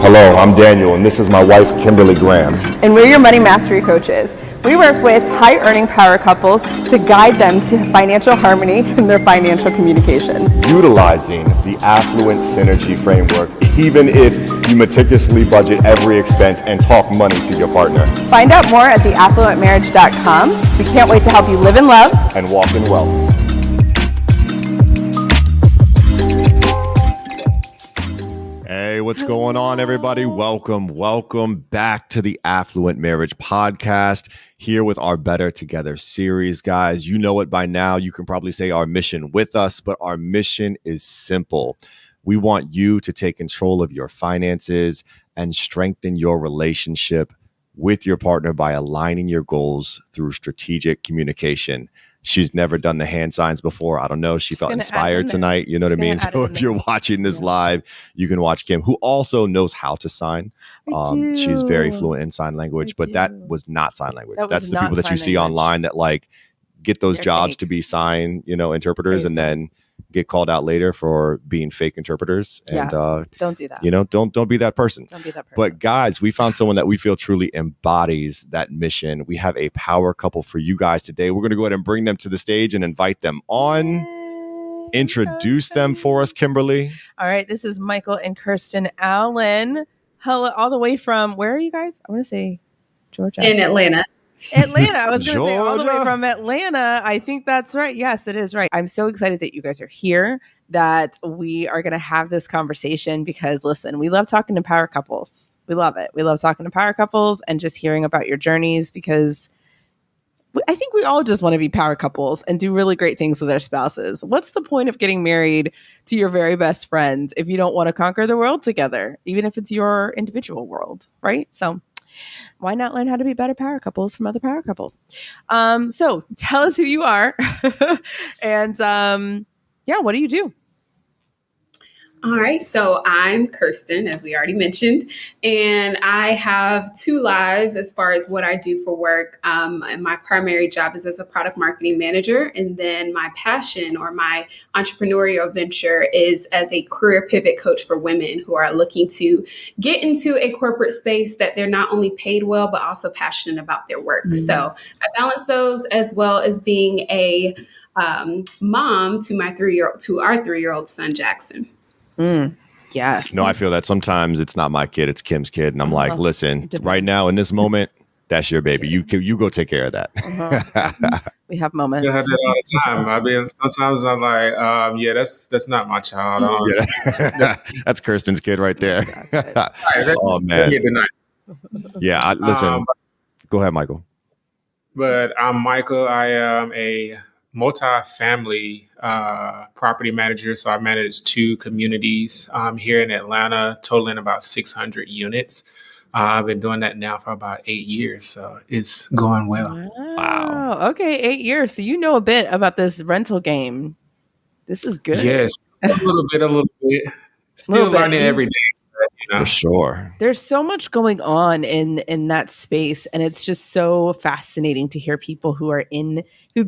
Hello, I'm Daniel, and this is my wife, Kimberly Graham. And we're your money mastery coaches. We work with high earning power couples to guide them to financial harmony in their financial communication. Utilizing the Affluent Synergy Framework, even if you meticulously budget every expense and talk money to your partner. Find out more at theaffluentmarriage.com. We can't wait to help you live in love and walk in wealth. Hey, what's going on, everybody? Welcome back to the Affluent Marriage Podcast, here with our Better Together series. Guys, you know it by now. You can probably say our mission with us, but our mission is simple. We want you to take control of your finances and strengthen your relationship with your partner by aligning your goals through strategic communication. She's never done the hand signs before. I don't know. She felt inspired tonight. You know what I mean? So if you're watching this live, you can watch Kim, who also knows how to sign. She's very fluent in sign language, but that was not sign language. That's the people that you see online that like get those jobs to be sign, interpreters and then get called out later for being fake interpreters. And don't do that. Don't be that person. Don't be that person. But guys, we found someone that we feel truly embodies that mission. We have a power couple for you guys today. We're going to go ahead and bring them to the stage and invite them on. Introduce them for us, Kimberly. All right, this is Michael and Kirstyn Allen. Hello, all the way from, where are you guys? I want to say Georgia. In Atlanta. I was going to say all the way from Atlanta. I think that's right. Yes, it is right. I'm so excited that you guys are here, that we are going to have this conversation because, listen, we love talking to power couples. We love it. We love talking to power couples and just hearing about your journeys because I think we all just want to be power couples and do really great things with our spouses. What's the point of getting married to your very best friend if you don't want to conquer the world together, even if it's your individual world, right? So why not learn how to be better power couples from other power couples? So tell us who you are and what do you do? All right. So I'm Kirstyn, as we already mentioned, and I have two lives as far as what I do for work. And my primary job is as a product marketing manager. And then my passion or my entrepreneurial venture is as a career pivot coach for women who are looking to get into a corporate space that they're not only paid well, but also passionate about their work. Mm-hmm. So I balance those as well as being a mom to our 3-year-old son, Jackson. Yes. No, I feel that sometimes it's not my kid, it's Kim's kid. And I'm like, listen, right now in this moment, that's your baby. You go take care of that. We have moments. I have that all the time. I mean, sometimes I'm like, that's not my child. That's Kirstyn's kid right there. Oh, man. Yeah, listen. Go ahead, Michael. But I'm Michael. I am a multi-family property manager. So I manage 2 communities here in Atlanta, totaling about 600 units. I've been doing that now for about 8 years. So it's going well. Wow. Okay. 8 years. So you know a bit about this rental game. This is good. Yes. A little bit. Still learning every day. For sure. There's so much going on in that space. And it's just so fascinating to hear people who've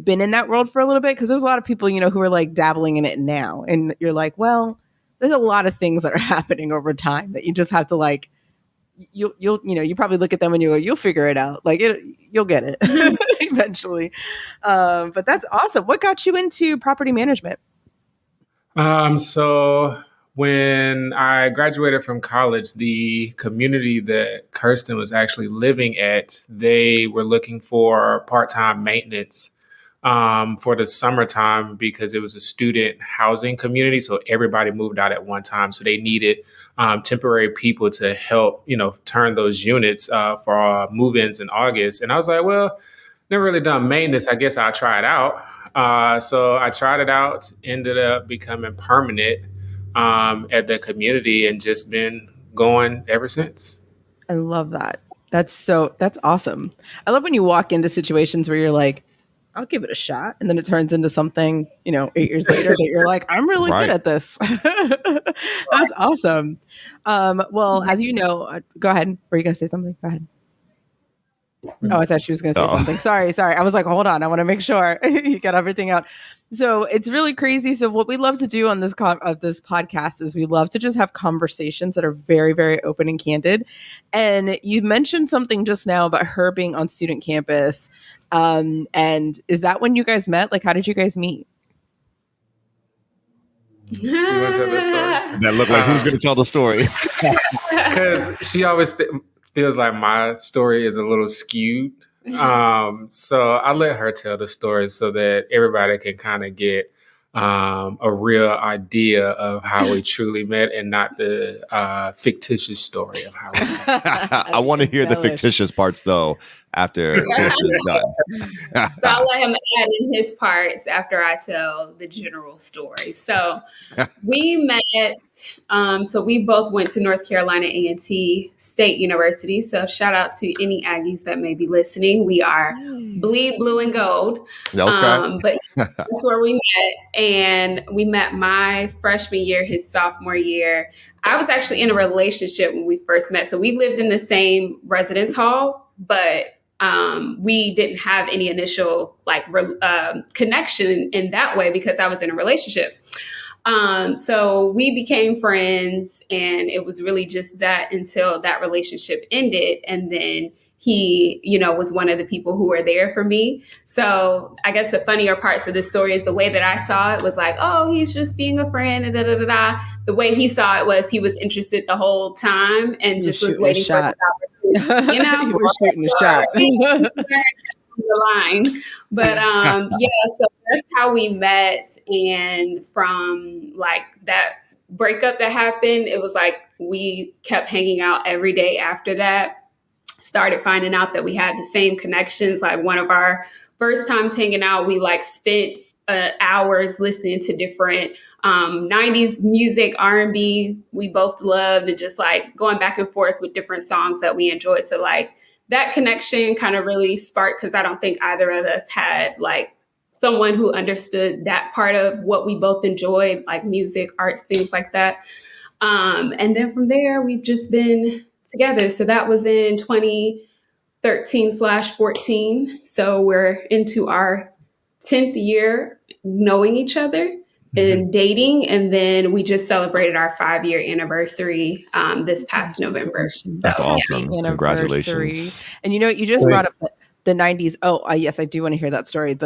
been in that world for a little bit. Because there's a lot of people, who are like dabbling in it now. And you're like, well, there's a lot of things that are happening over time that you just have to like, you probably look at them and you go, you'll figure it out. Like you'll get it eventually. But that's awesome. What got you into property management? So when I graduated from college, the community that Kirstyn was actually living at, they were looking for part-time maintenance for the summertime because it was a student housing community. So everybody moved out at one time. So they needed temporary people to help, turn those units for move-ins in August. And I was like, well, never really done maintenance. I guess I'll try it out. So I tried it out, ended up becoming permanent at the community and just been going ever since. I love that. That's awesome. I love when you walk into situations where you're like, I'll give it a shot. And then it turns into something, 8 years later that you're like, I'm really good at this. That's awesome. Well, as you know, go ahead. Were you going to say something? Go ahead. Oh, I thought she was going to say something. Sorry. I was like, hold on. I want to make sure you got everything out. So it's really crazy. So what we love to do on this this podcast is we love to just have conversations that are very, very open and candid. And you mentioned something just now about her being on student campus. And is that when you guys met? Like, how did you guys meet? You want to tell that story? That looked like who's going to tell the story? Because she always feels like my story is a little skewed. So I let her tell the story so that everybody can kind of get a real idea of how we truly met and not the fictitious story of how we met. I want to hear the fictitious parts, though, after it's done. So I'll let him add in his parts after I tell the general story. So we met, so we both went to North Carolina A&T State University. So shout out to any Aggies that may be listening. We are bleed blue and gold. Okay. But that's where we met. And we met my freshman year, his sophomore year. I was actually in a relationship when we first met. So we lived in the same residence hall, but we didn't have any initial connection in that way because I was in a relationship. So we became friends, and it was really just that until that relationship ended. And then he, was one of the people who were there for me. So I guess the funnier parts of this story is the way that I saw it was like, oh, he's just being a friend. And The way he saw it was he was interested the whole time and just was waiting for this opportunity. He was shooting a shot. The line. But so that's how we met. And from like that breakup that happened, it was like we kept hanging out every day after that. Started finding out that we had the same connections. Like one of our first times hanging out, we spent hours listening to different 90s music, R&B we both loved, and just going back and forth with different songs that we enjoyed. So that connection kind of really sparked, because I don't think either of us had someone who understood that part of what we both enjoyed, like music, arts, things like that. And then from there, we've just been together. So that was in 2013/14. So we're into our 10th year knowing each other and dating. And then we just celebrated our 5-year anniversary this past November. That's awesome. Congratulations. And you just brought up the 90s. Oh, yes, I do want to hear that story.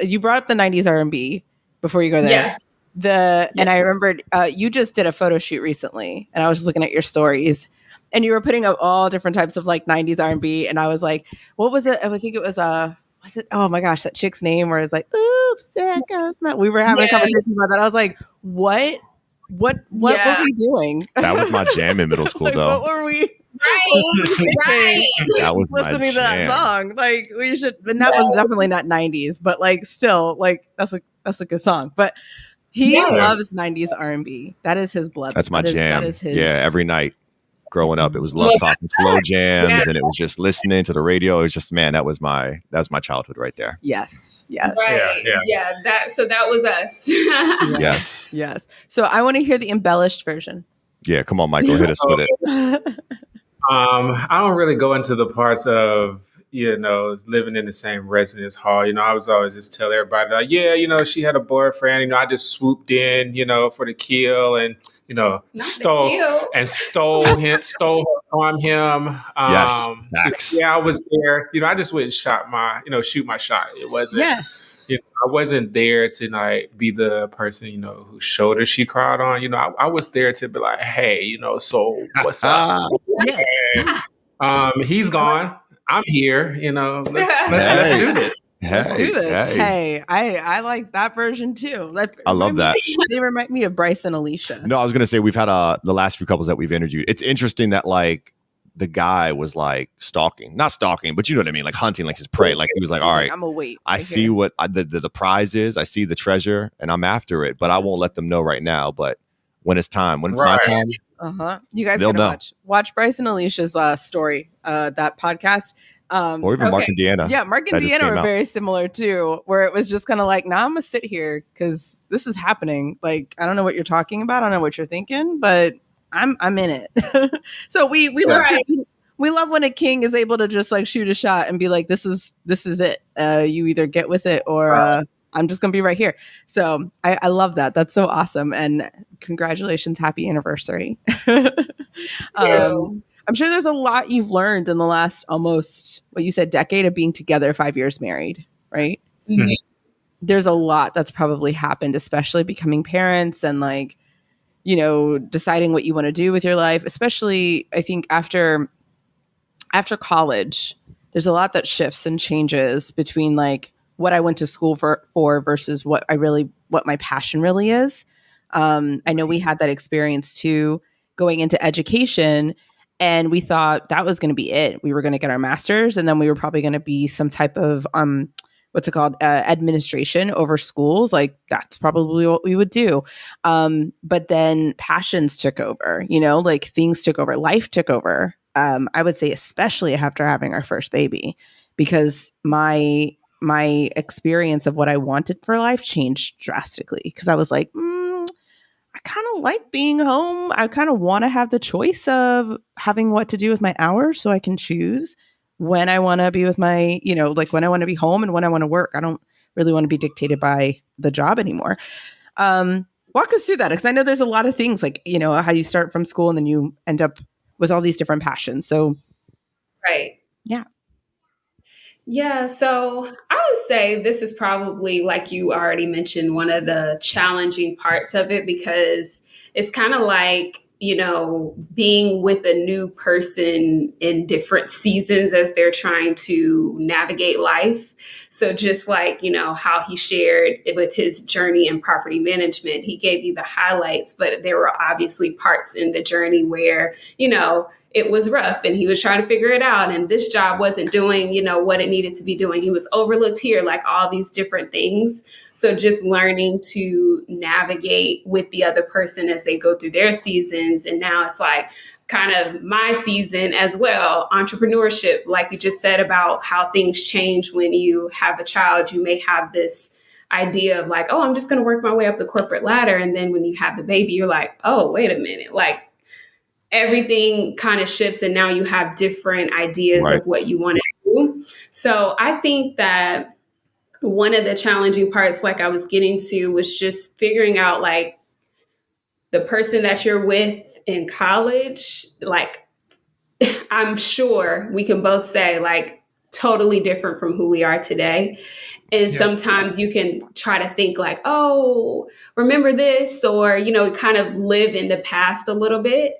You brought up the 90s R&B before you go there. Yeah. And I remembered you just did a photo shoot recently, and I was just looking at your stories. And you were putting up all different types of 90s R&B. And I was like, what was it? I think it was, oh my gosh, that chick's name where it's like, oops, there goes my, we were having a conversation about that. I was like, what were we doing? That was my jam in middle school, though. What were we? Right. That was listening to that song. We should, and that was definitely not 90s, but still, that's a good song. But he loves 90s R&B. That is his blood. That's my jam. That is his. Yeah, every night. Growing up, it was love talking slow jams, and it was just listening to the radio. It was just, man, that was my childhood right there. Yes. Right. Yeah. That was us. Yes. So I want to hear the embellished version. Yeah, come on, Michael, hit us with it. I don't really go into the parts of living in the same residence hall. I was always just tell everybody, she had a boyfriend. I just swooped in, for the kill, and stole her from him. Facts. Yeah, I was there. I just went and shoot my shot. It wasn't. Yeah. I wasn't there to be the person whose shoulder she cried on. I was there to be like, hey, so what's up? He's gone. I'm here. Let's do this. Let's do this. Hey, I like that version too. I love that. They remind me of Bryce and Alicia. No, I was going to say we've had the last few couples that we've interviewed. It's interesting that the guy was stalking, not stalking, but you know what I mean? Hunting his prey. He was all right, I'm gonna wait. I see what the prize is. I see the treasure and I'm after it, but I won't let them know right now. But when it's time, when it's my time, you guys gotta watch Bryce and Alicia's story, that podcast. Or even Mark and Deanna. Yeah, Mark and Deanna were very similar too, where it was just kind of nah, I'm gonna sit here because this is happening. I don't know what you're talking about. I don't know what you're thinking, but I'm in it. So we we love when a king is able to just like shoot a shot and be like, this is it. You either get with it or I'm just going to be right here. So I love that. That's so awesome. And congratulations. Happy anniversary. I'm sure there's a lot you've learned in the last almost, what you said, decade of being together, 5 years married, right? Mm-hmm. There's a lot that's probably happened, especially becoming parents and like, you know, deciding what you want to do with your life, especially I think after college, there's a lot that shifts and changes between like what I went to school for versus what my passion really is. I know we had that experience too, going into education, and we thought that was going to be it. We were going to get our master's, and then we were probably going to be some type of what's it called, administration over schools. Like that's probably what we would do. But then passions took over. You know, like things took over. Life took over. I would say especially after having our first baby, because my experience of what I wanted for life changed drastically, because I was like, I kind of like being home. I kind of want to have the choice of having what to do with my hours, so I can choose when I want to be with my, you know, like when I want to be home and when I want to work. I don't really want to be dictated by the job anymore. Walk us through that, because I know there's a lot of things like, you know, how you start from school and then you end up with all these different passions. So, Right. Yeah. Yeah, so I would say this is probably, like you already mentioned, one of the challenging parts of it, because it's kind of like, you know, being with a new person in different seasons as they're trying to navigate life. So just like, you know, how he shared with his journey in property management, he gave you the highlights, but there were obviously parts in the journey where, you know, it was rough and he was trying to figure it out. And this job wasn't doing, you know, what it needed to be doing. He was overlooked here, like all these different things. So just learning to navigate with the other person as they go through their seasons. And now it's like kind of my season as well. Entrepreneurship, like you just said about how things change when you have a child. You may have this idea of like, oh, I'm just going to work my way up the corporate ladder. And then when you have the baby, you're like, oh, wait a minute, like, everything kind of shifts and now you have different ideas of what you want to do. So I think that one of the challenging parts, like I was getting to, was just figuring out like the person that you're with in college, like I'm sure we can both say like totally different from who we are today. And sometimes you can try to think like, oh, remember this, or, you know, kind of live in the past a little bit.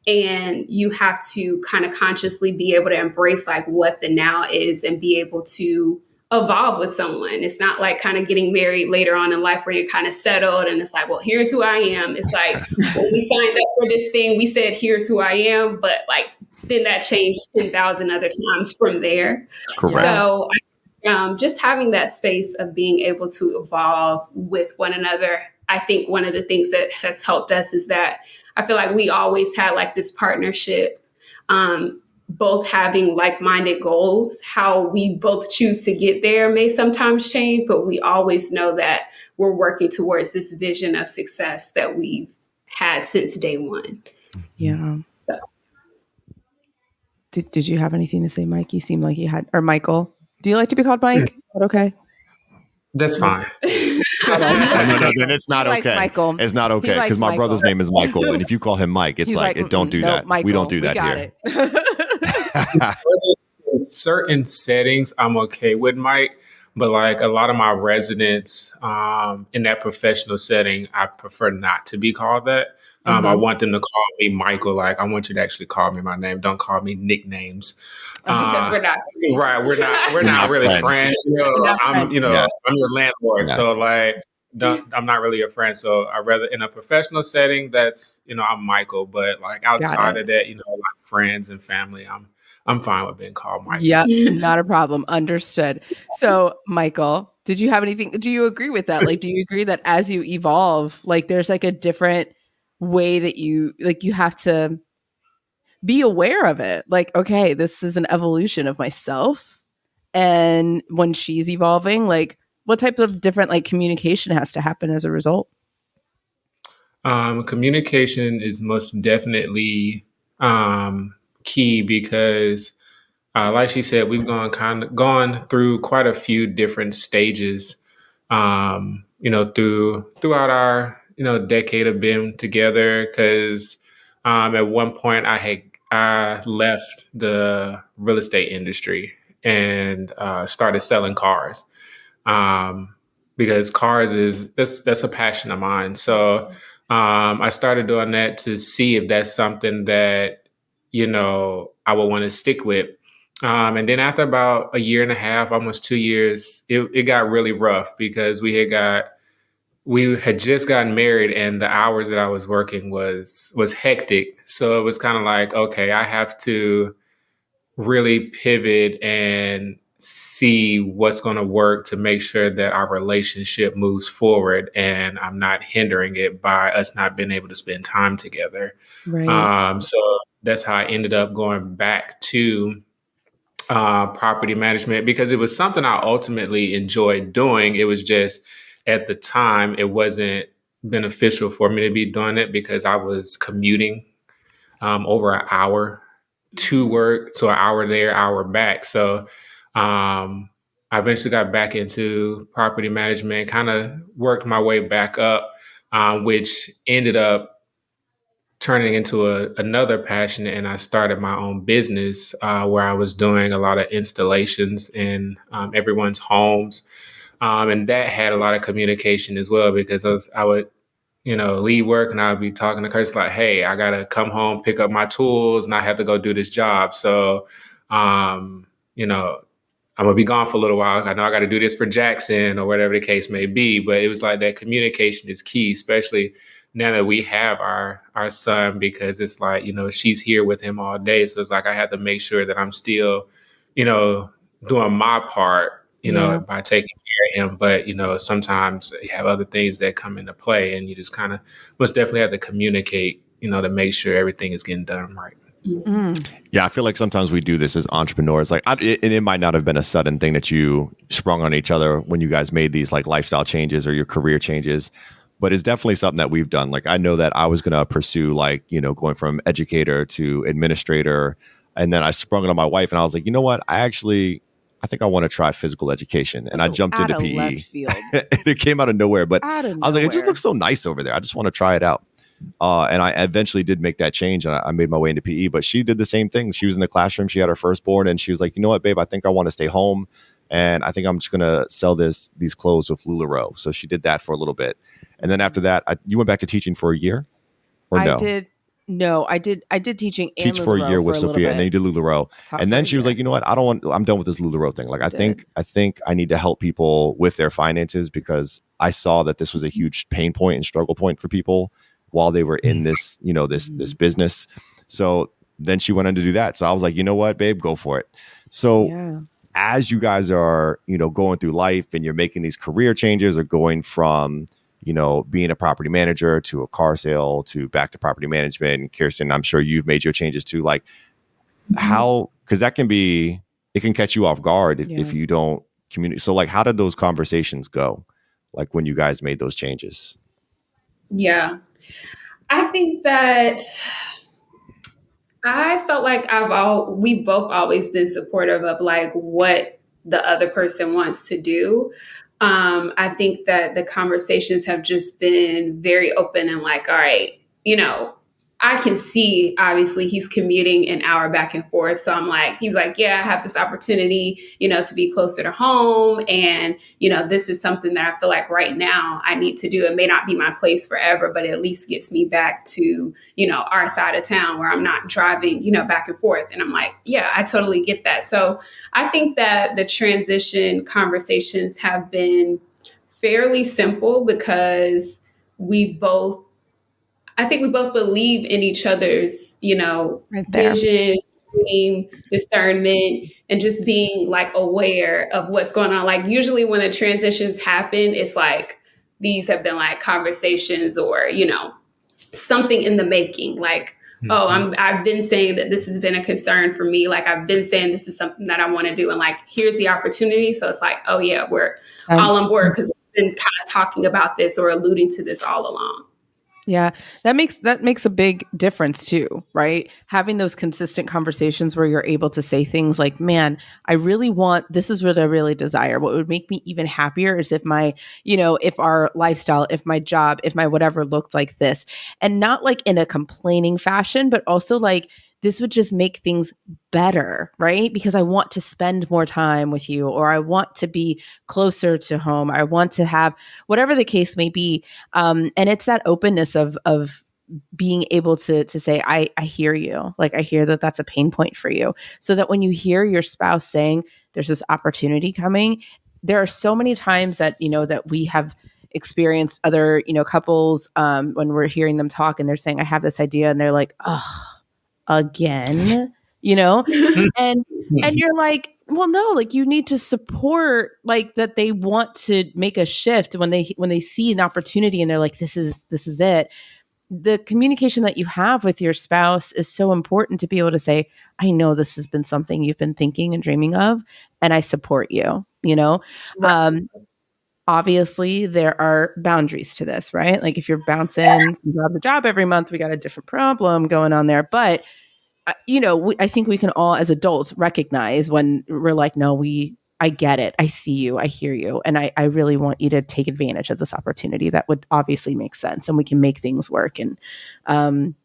And you have to kind of consciously be able to embrace like what the now is and be able to evolve with someone. It's not like kind of getting married later on in life where you're kind of settled and it's like, well, here's who I am. It's like when we signed up for this thing, we said, here's who I am. But like, then that changed 10,000 other times from there. Correct. So just having that space of being able to evolve with one another. I think one of the things that has helped us is that I feel like we always had like this partnership, both having like-minded goals. How we both choose to get there may sometimes change, but we always know that we're working towards this vision of success that we've had since day one. Yeah. So. Did you have anything to say, Mike? You seemed like you had, or Michael. Do you like to be called Mike? Is that okay? That's fine. No, then it's not okay. Michael. It's not okay because my brother's name is Michael, and if you call him Mike, it's like don't do that. Michael, we don't do that here. In certain settings, I'm okay with Mike, but like a lot of my residents in that professional setting, I prefer not to be called that. I want them to call me Michael. Like I want you to actually call me my name. Don't call me nicknames. Because we're not right. We're not really friends. You know, I'm your landlord. Yeah. So like, I'm not really a friend. So I rather in a professional setting, that's, you know, I'm Michael, but like outside of that, you know, like friends and family, I'm fine with being called Michael. Yeah, not a problem. Understood. So Michael, did you have anything? Do you agree with that? Like, do you agree that as you evolve, like there's like a different way that you have to be aware of it? Like, okay, this is an evolution of myself. And when she's evolving, like what type of different like communication has to happen as a result? Communication is most definitely key because, like she said, we've gone through quite a few different stages, throughout our, decade of being together. Because at one point I left the real estate industry and started selling cars, because cars that's a passion of mine. So I started doing that to see if that's something that I would want to stick with. And then after about a year and a half, almost 2 years, it got really rough because we had just gotten married and the hours that I was working was hectic. So it was kind of like, okay, I have to really pivot and see what's going to work to make sure that our relationship moves forward and I'm not hindering it by us not being able to spend time together. Right. So that's how I ended up going back to property management because it was something I ultimately enjoyed doing. It was just at the time, it wasn't beneficial for me to be doing it because I was commuting over an hour to work, so an hour there, hour back. So I eventually got back into property management, kind of worked my way back up, which ended up turning into another passion. And I started my own business where I was doing a lot of installations in everyone's homes. And that had a lot of communication as well because I would leave work and I would be talking to Kirstyn like, hey, I got to come home, pick up my tools, and I have to go do this job. So, I'm going to be gone for a little while. I know I got to do this for Jackson or whatever the case may be. But it was like that communication is key, especially now that we have our son, because it's like, she's here with him all day. So it's like I have to make sure that I'm still, doing my part, by taking care of him. But, sometimes you have other things that come into play and you just kind of most definitely have to communicate, to make sure everything is getting done right. Mm. Yeah, I feel like sometimes we do this as entrepreneurs. Like, it might not have been a sudden thing that you sprung on each other when you guys made these like lifestyle changes or your career changes, but it's definitely something that we've done. Like, I know that I was going to pursue like, going from educator to administrator, and then I sprung it on my wife, and I was like, you know what? I think I want to try physical education, and I jumped into PE. Left field. It came out of nowhere, but I was like, it just looks so nice over there. I just want to try it out. And I eventually did make that change and I made my way into PE, but she did the same thing. She was in the classroom. She had her firstborn and she was like, you know what, babe, I think I want to stay home. And I think I'm just going to sell these clothes with LuLaRoe. So she did that for a little bit. And then after that, you went back to teaching for a year or no? I did. No, I did teaching and teach for a year with Sophia and then you did LuLaRoe. And then she was like, you know what? I'm done with this LuLaRoe thing. Like, I think I need to help people with their finances because I saw that this was a huge pain point and struggle point for people while they were in this, this business. So then she went on to do that. So I was like, you know what, babe, go for it. So as you guys are, going through life and you're making these career changes or going from, being a property manager to a car sale to back to property management. And Kirstyn, I'm sure you've made your changes too. Like how, because that it can catch you off guard if you don't communicate. So like, how did those conversations go? Like when you guys made those changes? Yeah. I think that I felt like we've both always been supportive of like what the other person wants to do. I think that the conversations have just been very open and like, all right, I can see, obviously, he's commuting an hour back and forth. So he's like, yeah, I have this opportunity, to be closer to home. And, this is something that I feel like right now I need to do. It may not be my place forever, but it at least gets me back to, our side of town where I'm not driving, back and forth. And I'm like, yeah, I totally get that. So I think that the transition conversations have been fairly simple because I think we both believe in each other's, vision, dream, discernment, and just being like aware of what's going on. Like usually when the transitions happen, it's like these have been like conversations or, something in the making. Like, I've been saying that this has been a concern for me. Like I've been saying this is something that I want to do. And like, here's the opportunity. So it's like, oh yeah, we're all on board because we've been kind of talking about this or alluding to this all along. Yeah, that makes a big difference too, right? Having those consistent conversations where you're able to say things like, "Man, I really want this is what I really desire. What would make me even happier is if my, if our lifestyle, if my job, if my whatever looked like this." And not like in a complaining fashion, but also like this would just make things better, right? Because I want to spend more time with you, or I want to be closer to home. I want to have whatever the case may be. And it's that openness of being able to say, I hear you. Like, I hear that that's a pain point for you. So that when you hear your spouse saying there's this opportunity coming, there are so many times that, that we have experienced other, couples, when we're hearing them talk and they're saying, I have this idea, and they're like, oh, again, and you're like, well, no, like you need to support like that they want to make a shift when they see an opportunity and they're like, this is it. The communication that you have with your spouse is so important to be able to say, I know this has been something you've been thinking and dreaming of, and I support you, Right. Obviously there are boundaries to this, right? Like if you're bouncing from job to job every month, we got a different problem going on there. But I think we can all as adults recognize when we're like, no, I get it. I see you. I hear you. And I really want you to take advantage of this opportunity. That would obviously make sense and we can make things work. And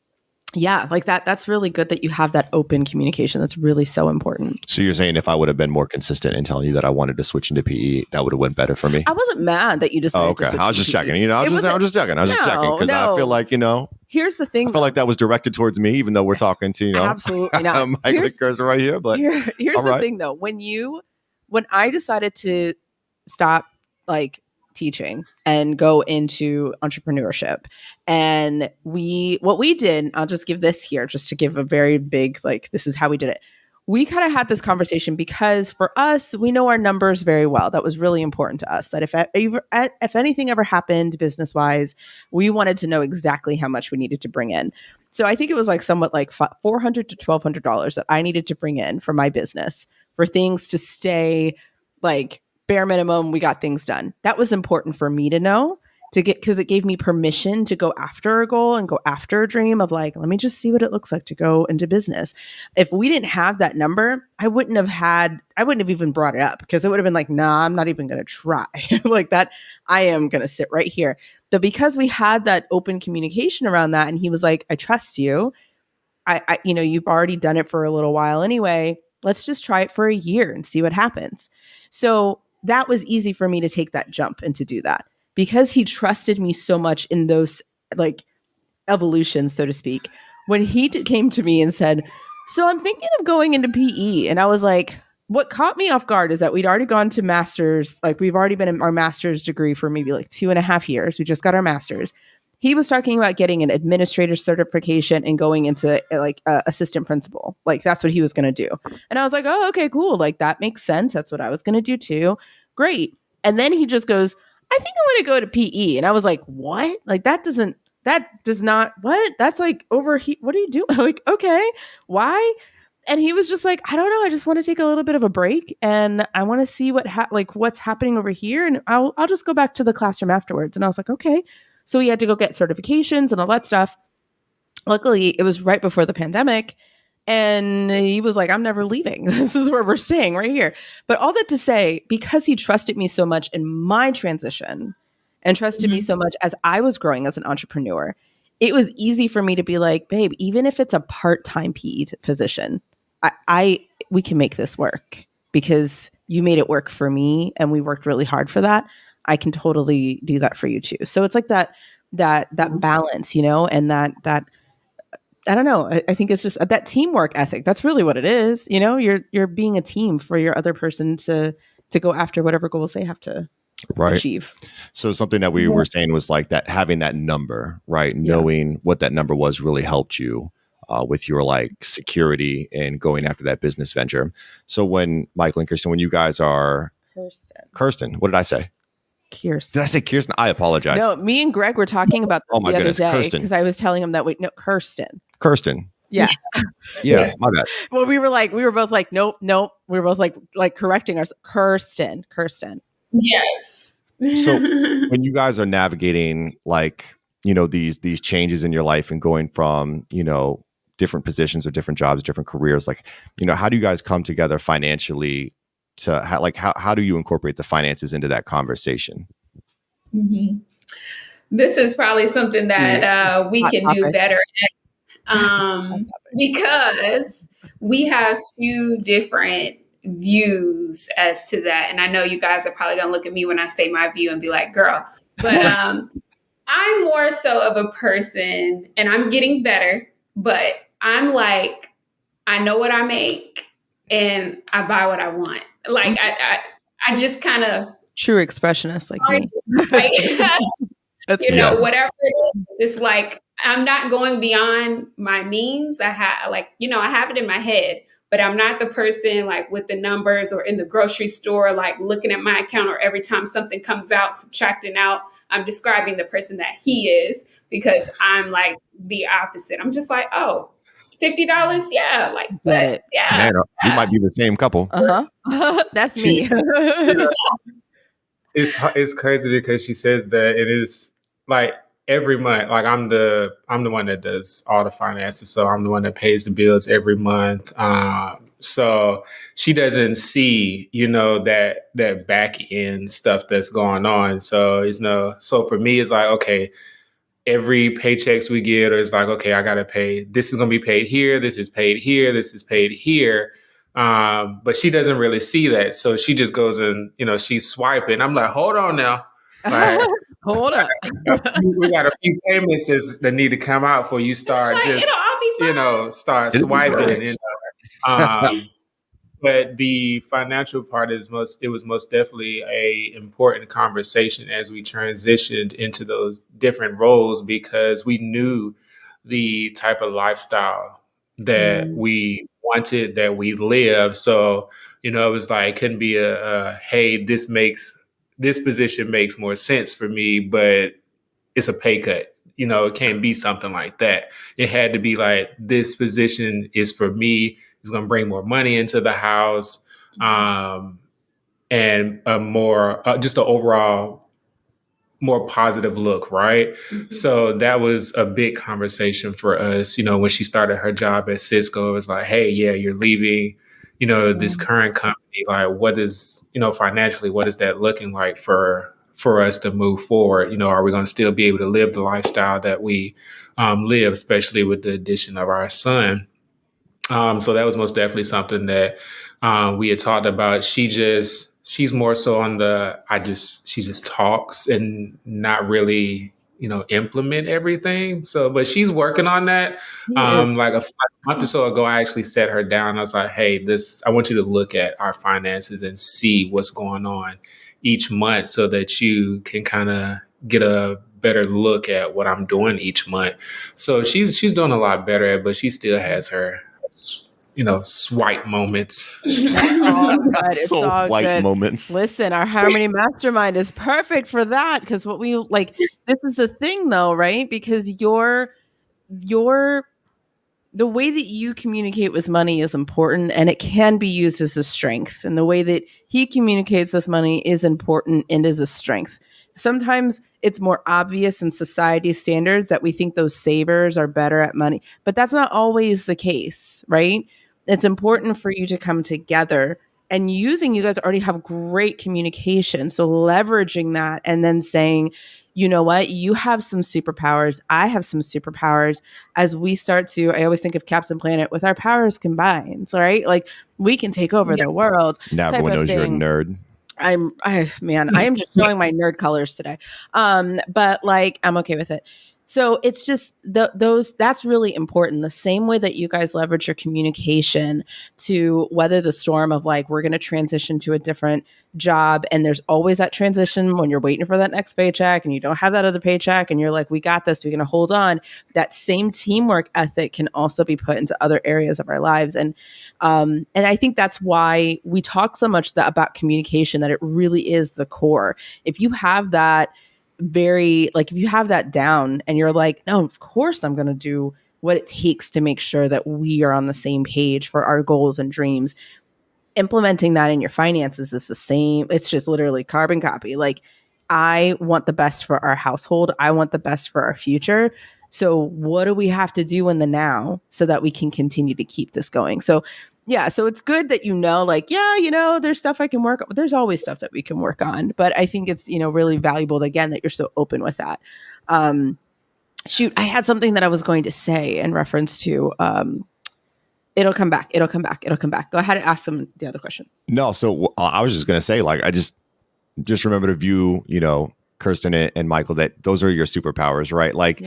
yeah, like that's really good that you have that open communication. That's really so important. So you're saying if I would have been more consistent in telling you that I wanted to switch into PE, that would have went better for me? I wasn't mad that you decided to switch I was just into PE. checking. I was just checking because I feel like, here's the thing. I feel like that was directed towards me, even though we're talking to, absolutely not. Michael and Kirstyn right here. But here's the thing though. When I decided to stop like teaching and go into entrepreneurship, and what we did, I'll just give this here just to give a very big, like, this is how we did it. We kind of had this conversation because for us, we know our numbers very well. That was really important to us, that if anything ever happened business wise, we wanted to know exactly how much we needed to bring in. So I think it was like somewhat like $400 to $1,200 that I needed to bring in for my business for things to stay like bare minimum. We got things done. That was important for me to know, because it gave me permission to go after a goal and go after a dream of like, let me just see what it looks like to go into business. If we didn't have that number, I wouldn't have even brought it up, because it would have been like, nah, I'm not even going to try like that. I am going to sit right here. But because we had that open communication around that, and he was like, I trust you. I you've already done it for a little while anyway. Let's just try it for a year and see what happens. So that was easy for me to take that jump and to do that, because he trusted me so much in those like evolutions, so to speak. When he came to me and said, so I'm thinking of going into PE. And I was like, what caught me off guard is that we'd already gone to master's. Like we've already been in our master's degree for maybe like 2.5 years. We just got our master's. He was talking about getting an administrator certification and going into like assistant principal. Like that's what he was going to do. And I was like, oh, okay, cool. Like that makes sense. That's what I was going to do too. Great. And then he just goes, I think I want to go to PE. And I was like, what? Like that does not, what? That's like over here. What are you doing? Like, okay, why? And he was just like, I don't know. I just want to take a little bit of a break, and I want to see what's happening over here. And I'll just go back to the classroom afterwards. And I was like, okay. So he had to go get certifications and all that stuff. Luckily, it was right before the pandemic. And he was like, I'm never leaving. This is where we're staying right here. But all that to say, because he trusted me so much in my transition and trusted me so much as I was growing as an entrepreneur, it was easy for me to be like, babe, even if it's a part-time PE position, we can make this work, because you made it work for me and we worked really hard for that. I can totally do that for you too. So it's like that balance, and that I don't know. I think it's just that teamwork ethic. That's really what it is. You're being a team for your other person to go after whatever goals they have to achieve. So something that we were saying was like that, having that number, right? Knowing what that number was really helped you with your like security and going after that business venture. So when Michael and Kirstyn, when you guys are Kirstyn, what did I say? Kirstyn. Did I say Kirstyn? I apologize. No, me and Greg were talking about this the other day, because I was telling him that Kirstyn. Yeah. Yeah, my bad. Well, we were both like, nope. We were both like correcting ourselves. Kirstyn. Yes. So when you guys are navigating like, these changes in your life and going from, different positions or different jobs, different careers, like, how do you guys come together financially to how do you incorporate the finances into that conversation? Mhm. This is probably something that we Hot can do topic. better because we have two different views as to that. And I know you guys are probably going to look at me when I say my view and be like, girl, but I'm more so of a person, and I'm getting better, but I'm like, I know what I make and I buy what I want. Like, I just kind of, True expressionist like me. like, That's whatever it is, it's like I'm not going beyond my means. I have I have it in my head, but I'm not the person like with the numbers or in the grocery store, like looking at my account or every time something comes out, subtracting out. I'm describing the person that he is because I'm like the opposite. I'm just like, oh, $50, yeah, like, Get but it. yeah. Man, we might be the same couple. That's me. It's crazy because she says that it is like every month. Like I'm the one that does all the finances, so I'm the one that pays the bills every month. So she doesn't see, that back end stuff that's going on. So so for me, it's like, okay, every paychecks we get, or it's like, okay, I gotta pay. This is gonna be paid here. This is paid here. This is paid here. But she doesn't really see that, so she just goes and she's swiping. I'm like, hold on now, like, Hold up. we got a few payments that need to come out before you start Like, just I'll be fine. start It'll be swiping. fine. But the financial part was most definitely a important conversation as we transitioned into those different roles, because we knew the type of lifestyle that we wanted, that we lived. So, it was like, couldn't be hey, this position makes more sense for me, but it's a pay cut. It can't be something like that. It had to be like, this position is for me. It's going to bring more money into the house, and a more, just an overall more positive look, right? Mm-hmm. So that was a big conversation for us. When she started her job at Cisco, it was like, hey, yeah, you're leaving, this current company. Like, what is, financially, what is that looking like for us to move forward? Are we going to still be able to live the lifestyle that we live, especially with the addition of our son? So that was most definitely something that we had talked about. She's more so on she just talks and not really, implement everything. So, but she's working on that. Like a month or so ago, I actually sat her down. I was like, hey, I want you to look at our finances and see what's going on each month so that you can kind of get a better look at what I'm doing each month. So she's doing a lot better at, but she still has her swipe moments. It's all good. It's Soul all flight good. moments. Listen, our Harmony Mastermind is perfect for that, because what we like, this is the thing though, right? Because the way that you communicate with money is important, and it can be used as a strength. And the way that he communicates with money is important and is a strength. Sometimes it's more obvious in society standards that we think those savers are better at money, but that's not always the case, right? It's important for you to come together, and you guys already have great communication. So leveraging that and then saying, you know what, you have some superpowers, I have some superpowers. As we start to, I always think of Captain Planet, with our powers combined, right? Like, we can take over the world. Now everyone knows you're a nerd. I am just showing my nerd colors today. But like, I'm okay with it. So it's just that's really important. The same way that you guys leverage your communication to weather the storm of like, we're going to transition to a different job. And there's always that transition when you're waiting for that next paycheck and you don't have that other paycheck and you're like, we got this, we're going to hold on. That same teamwork ethic can also be put into other areas of our lives. And I think that's why we talk so much about communication, that it really is the core. If you have that if you have that down and you're like, no, of course I'm going to do what it takes to make sure that we are on the same page for our goals and dreams. Implementing that in your finances is the same. It's just literally carbon copy. Like, I want the best for our household. I want the best for our future. So what do we have to do in the now so that we can continue to keep this going? So yeah, so it's good that like, there's stuff I can work on. There's always stuff that we can work on, but I think it's, really valuable again that you're so open with that. Shoot, I had something that I was going to say in reference to it'll come back. Go ahead and ask them the other question. No, so I was just going to say, like, I just remember to view, Kirstyn and Michael, that those are your superpowers, right? Like,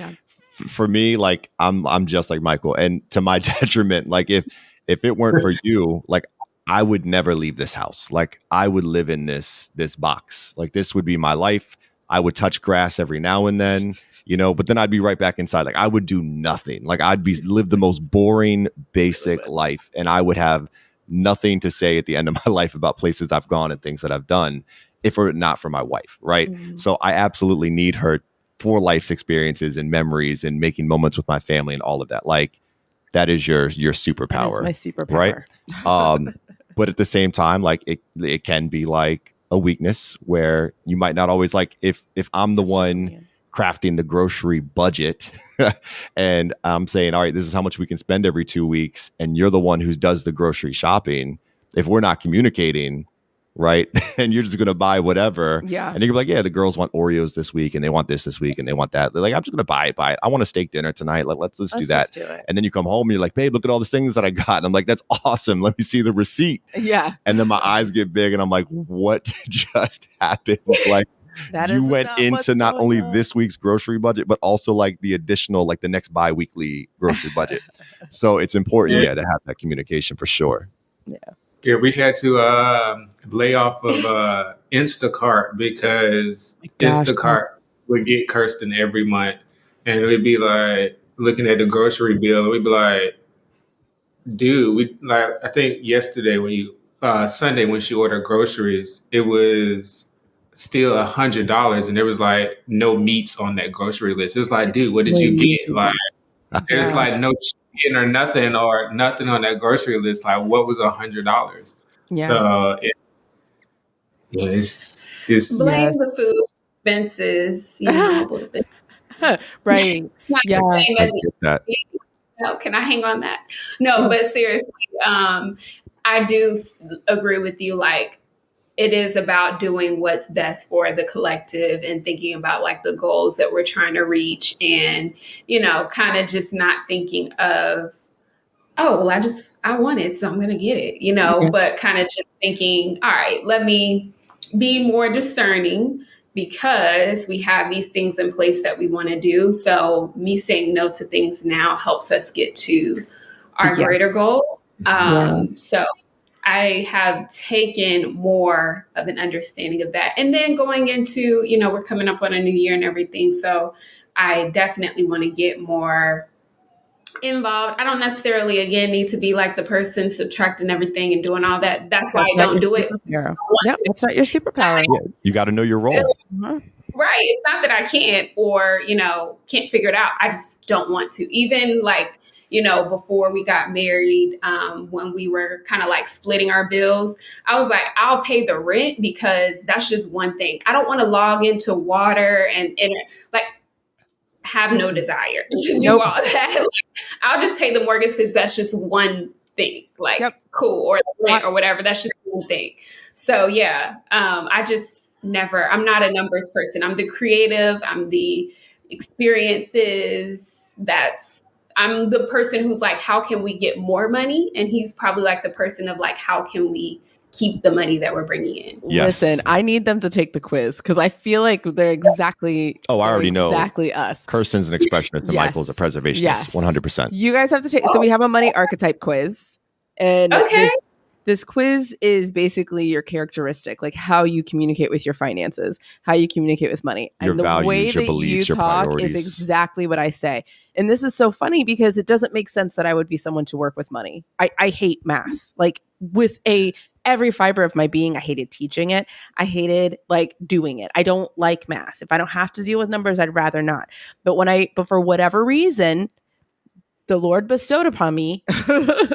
for me, like, I'm just like Michael, and to my detriment, like, if it weren't for you, like, I would never leave this house. Like, I would live in this box. Like, this would be my life. I would touch grass every now and then, but then I'd be right back inside. Like, I would do nothing. Like, live the most boring, basic life, and I would have nothing to say at the end of my life about places I've gone and things that I've done if it were not for my wife, right? Mm-hmm. So I absolutely need her for life's experiences and memories and making moments with my family and all of that. Like, that is your superpower. That is my superpower. Right? But at the same time, like, it can be like a weakness where you might not always, like, if I'm the one crafting the grocery budget and I'm saying, all right, this is how much we can spend every 2 weeks, and you're the one who does the grocery shopping, if we're not communicating, right, and you're just going to buy whatever, and you're gonna be like, yeah, the girls want Oreos this week and they want this week and they want that, they're like, I'm just going to buy it. I want a steak dinner tonight, like, let's do that. And then you come home and you're like, babe, look at all the things that I got, and I'm like, that's awesome, let me see the receipt. And then my eyes get big and I'm like, what just happened? Like, that you went into not only this week's grocery budget, but also like the additional, like the next bi-weekly grocery budget. So it's important, to have that communication for sure. Yeah, we had to lay off of Instacart because Instacart would get Kirstyn every month, and we'd be like looking at the grocery bill, and we'd be like, dude, I think yesterday Sunday when she ordered groceries, it was still $100, and there was like no meats on that grocery list. It was like, dude, what did you get? Like, there's like no chicken or nothing on that grocery list. Like, what was $100? So it's blame the food expenses, a little bit. Right. No, can I hang on that? No, but seriously, I do agree with you. Like, it is about doing what's best for the collective and thinking about like the goals that we're trying to reach, and, kind of just not thinking of, oh, well, I want it, so I'm going to get it, but kind of just thinking, all right, let me be more discerning because we have these things in place that we want to do. So me saying no to things now helps us get to our greater goals. So I have taken more of an understanding of that. And then going into, we're coming up on a new year and everything. So I definitely want to get more involved. I don't necessarily, again, need to be like the person subtracting everything and doing all that. That's why I don't do it. That's not your superpower. You got to know your role. Right. It's not that I can't or, can't figure it out. I just don't want to. Even like, before we got married, when we were kind of like splitting our bills, I was like, I'll pay the rent because that's just one thing. I don't want to log into water and like have no desire to do all that. Like, I'll just pay the mortgage because that's just one thing. Like, cool, or the rent or whatever. That's just one thing. So I just I'm not a numbers person. I'm the creative. I'm the experiences. I'm the person who's like, how can we get more money? And he's probably like the person of like, how can we keep the money that we're bringing in? Yes. Listen, I need them to take the quiz because I feel like they're exactly. Oh, I already know. Exactly us. Kirstyn's an expressionist and Michael's a preservationist. 100%. You guys have to take. So we have a money archetype quiz, and this quiz is basically your characteristic, like how you communicate with your finances, how you communicate with money. Your and the values, way your that beliefs, you your talk priorities. is exactly what I say. And this is so funny because it doesn't make sense that I would be someone to work with money. I hate math. Like with every fiber of my being, I hated teaching it. I hated like doing it. I don't like math. If I don't have to deal with numbers, I'd rather not. But for whatever reason, the Lord bestowed upon me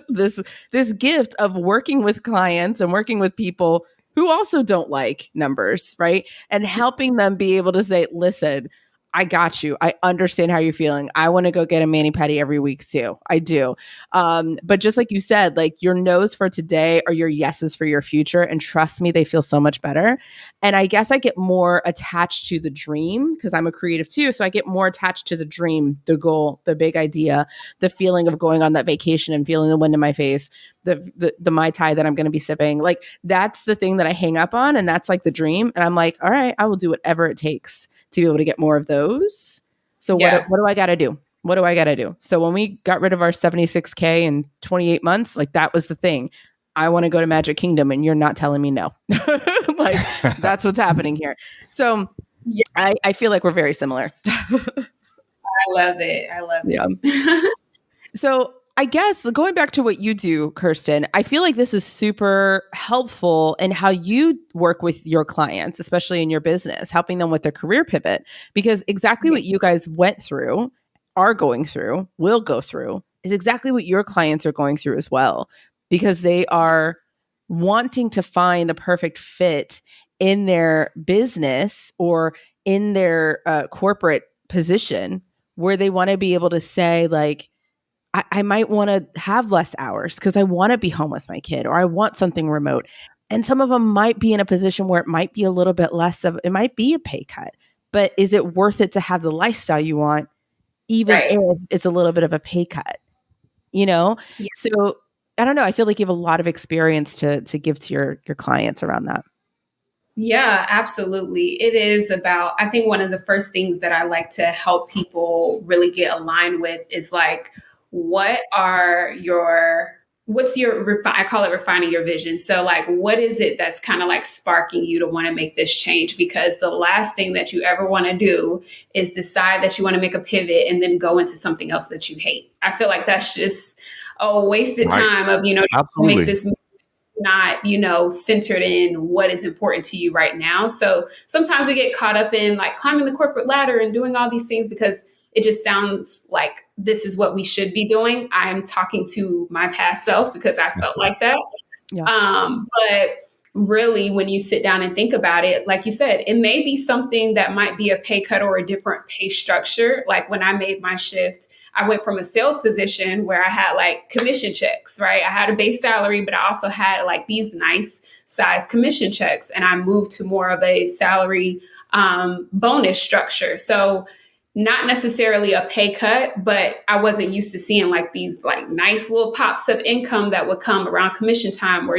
this gift of working with clients and working with people who also don't like numbers, right? And helping them be able to say, listen, I got you. I understand how you're feeling. I want to go get a mani-pedi every week too. I do. But just like you said, like your no's for today are your yeses for your future. And trust me, they feel so much better. And I guess I get more attached to the dream because I'm a creative too. So I get more attached to the dream, the goal, the big idea, the feeling of going on that vacation and feeling the wind in my face, the Mai Tai that I'm going to be sipping. Like that's the thing that I hang up on. And that's like the dream. And I'm like, all right, I will do whatever it takes to be able to get more of those. So what do I got to do? What do I got to do? So when we got rid of our 76K in 28 months, like that was the thing. I want to go to Magic Kingdom and you're not telling me no. Like that's what's happening here. So I feel like we're very similar. I love it. I love it. So I guess going back to what you do, Kirstyn, I feel like this is super helpful in how you work with your clients, especially in your business, helping them with their career pivot, because exactly what you guys went through, are going through, will go through is exactly what your clients are going through as well, because they are wanting to find the perfect fit in their business or in their corporate position where they want to be able to say like, I might want to have less hours because I want to be home with my kid or I want something remote. And some of them might be in a position where it might be a little bit less of, it might be a pay cut, but is it worth it to have the lifestyle you want, even if it's a little bit of a pay cut, you know? Yeah. So I don't know. I feel like you have a lot of experience to give to your clients around that. Yeah, absolutely. It is about, I think one of the first things that I like to help people really get aligned with is like, what's your, I call it refining your vision. So like, what is it that's kind of like sparking you to want to make this change? Because the last thing that you ever want to do is decide that you want to make a pivot and then go into something else that you hate. I feel like that's just a wasted time of, Absolutely. make this move, not, centered in what is important to you right now. So sometimes we get caught up in like climbing the corporate ladder and doing all these things because it just sounds like this is what we should be doing. I'm talking to my past self because I felt like that. Yeah. But really, when you sit down and think about it, like you said, it may be something that might be a pay cut or a different pay structure. Like when I made my shift, I went from a sales position where I had like commission checks, right? I had a base salary, but I also had like these nice size commission checks. And I moved to more of a salary bonus structure. So not necessarily a pay cut, but I wasn't used to seeing like these like nice little pops of income that would come around commission time where,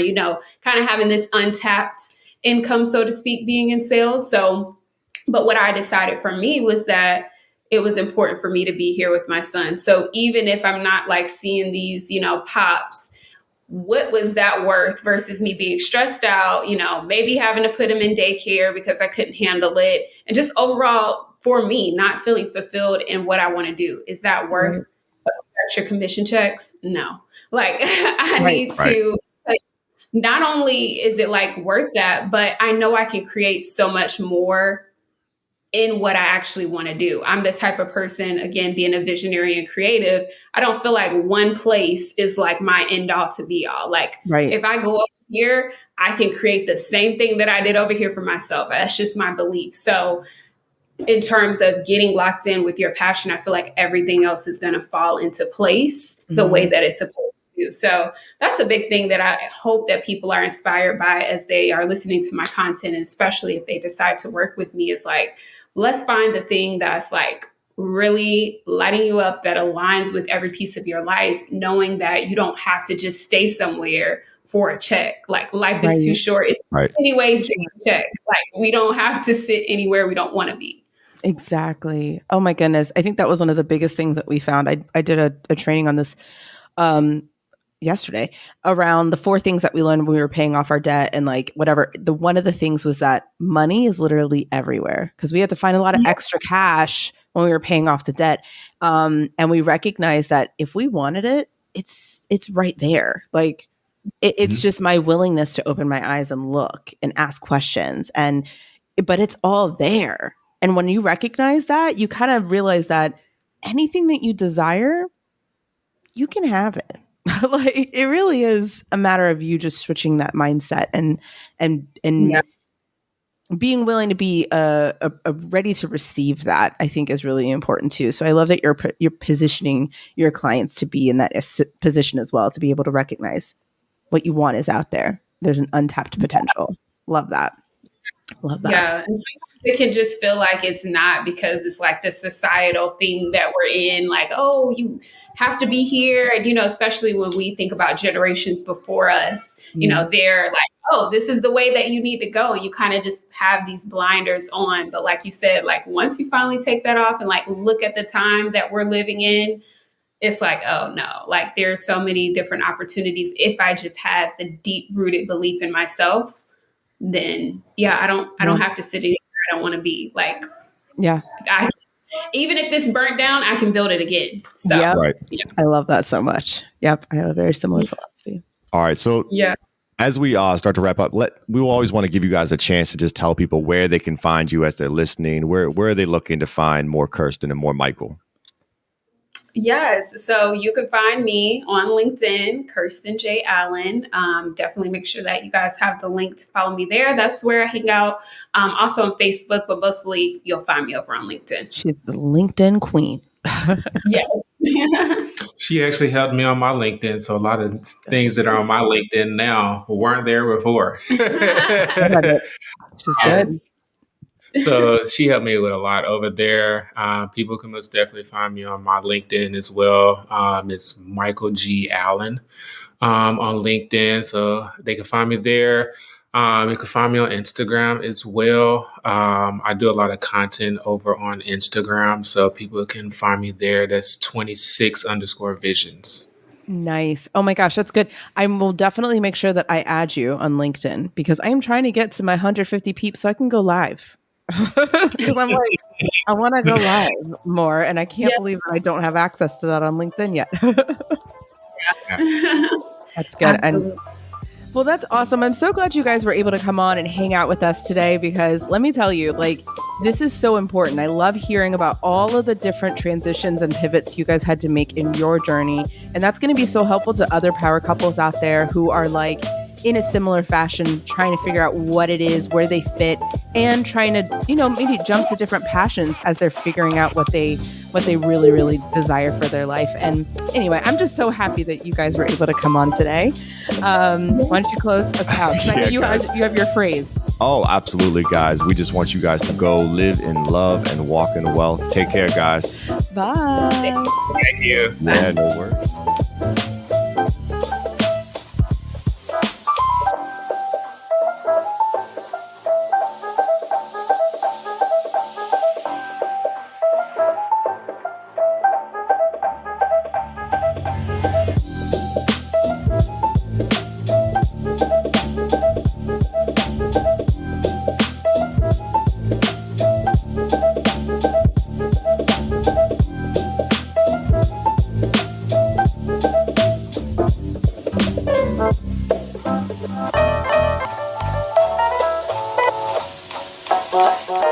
kind of having this untapped income, so to speak, being in sales. So, but what I decided for me was that it was important for me to be here with my son. So even if I'm not like seeing these, pops, what was that worth versus me being stressed out, maybe having to put him in daycare because I couldn't handle it. And just overall, for me, not feeling fulfilled in what I want to do. Is that worth extra commission checks? No. Like I need to, like, not only is it like worth that, but I know I can create so much more in what I actually want to do. I'm the type of person, again, being a visionary and creative, I don't feel like one place is like my end all to be all. Like if I go over here, I can create the same thing that I did over here for myself. That's just my belief. So in terms of getting locked in with your passion, I feel like everything else is going to fall into place the way that it's supposed to. So that's a big thing that I hope that people are inspired by as they are listening to my content, and especially if they decide to work with me, is like, let's find the thing that's like really lighting you up, that aligns with every piece of your life, knowing that you don't have to just stay somewhere for a check. Like life is too short. It's many ways to get a check. Like we don't have to sit anywhere we don't want to be. Exactly. Oh my goodness. I think that was one of the biggest things that we found. I did a training on this yesterday around the 4 things that we learned when we were paying off our debt and like whatever. One of the things was that money is literally everywhere because we had to find a lot of extra cash when we were paying off the debt. And we recognized that if we wanted it, it's right there. Like it's just my willingness to open my eyes and look and ask questions, but it's all there. And when you recognize that, you kind of realize that anything that you desire, you can have it. Like it really is a matter of you just switching that mindset and Yeah. being willing to be ready to receive that. I think is really important too. So I love that you're positioning your clients to be in that position as well, to be able to recognize what you want is out there. There's an untapped potential. Love that. Love that. Yeah. And sometimes it can just feel like it's not, because it's like the societal thing that we're in, like, oh, you have to be here. And, especially when we think about generations before us, they're like, oh, this is the way that you need to go. And you kind of just have these blinders on. But like you said, like once you finally take that off and like look at the time that we're living in, it's like, oh no, like there's so many different opportunities. If I just had the deep rooted belief in myself, then I don't have to sit anywhere I don't want to be. Like, even if this burnt down, I can build it again. So, Right. I love that so much. Yep. I have a very similar philosophy. All right. So as we start to wrap up, we will always want to give you guys a chance to just tell people where they can find you as they're listening. Where are they looking to find more Kirstyn and more Michael? Yes. So you can find me on LinkedIn, Kirstyn J. Allen. Definitely make sure that you guys have the link to follow me there. That's where I hang out. Also on Facebook, but mostly you'll find me over on LinkedIn. She's the LinkedIn queen. Yes. She actually helped me on my LinkedIn. So a lot of things that are on my LinkedIn now weren't there before. She's good. So she helped me with a lot over there. People can most definitely find me on my LinkedIn as well. It's Michael G. Allen on LinkedIn. So they can find me there. You can find me on Instagram as well. I do a lot of content over on Instagram, so people can find me there. That's 26_visions. Nice. Oh my gosh, that's good. I will definitely make sure that I add you on LinkedIn, because I am trying to get to my 150 peeps so I can go live. Because I'm like, I want to go live more, and I can't believe that I don't have access to that on LinkedIn yet. That's good. Absolutely. And well, that's awesome. I'm so glad you guys were able to come on and hang out with us today, because let me tell you, like, this is so important. I love hearing about all of the different transitions and pivots you guys had to make in your journey. And that's going to be so helpful to other power couples out there who are like in a similar fashion, trying to figure out what it is, where they fit, and trying to, maybe jump to different passions as they're figuring out what they really, really desire for their life. And anyway, I'm just so happy that you guys were able to come on today. Why don't you close us out? 'Cause I know you have your phrase. Oh, absolutely, guys. We just want you guys to go live in love and walk in wealth. Take care, guys. Bye. Thank you. Yeah, no worries. Bye.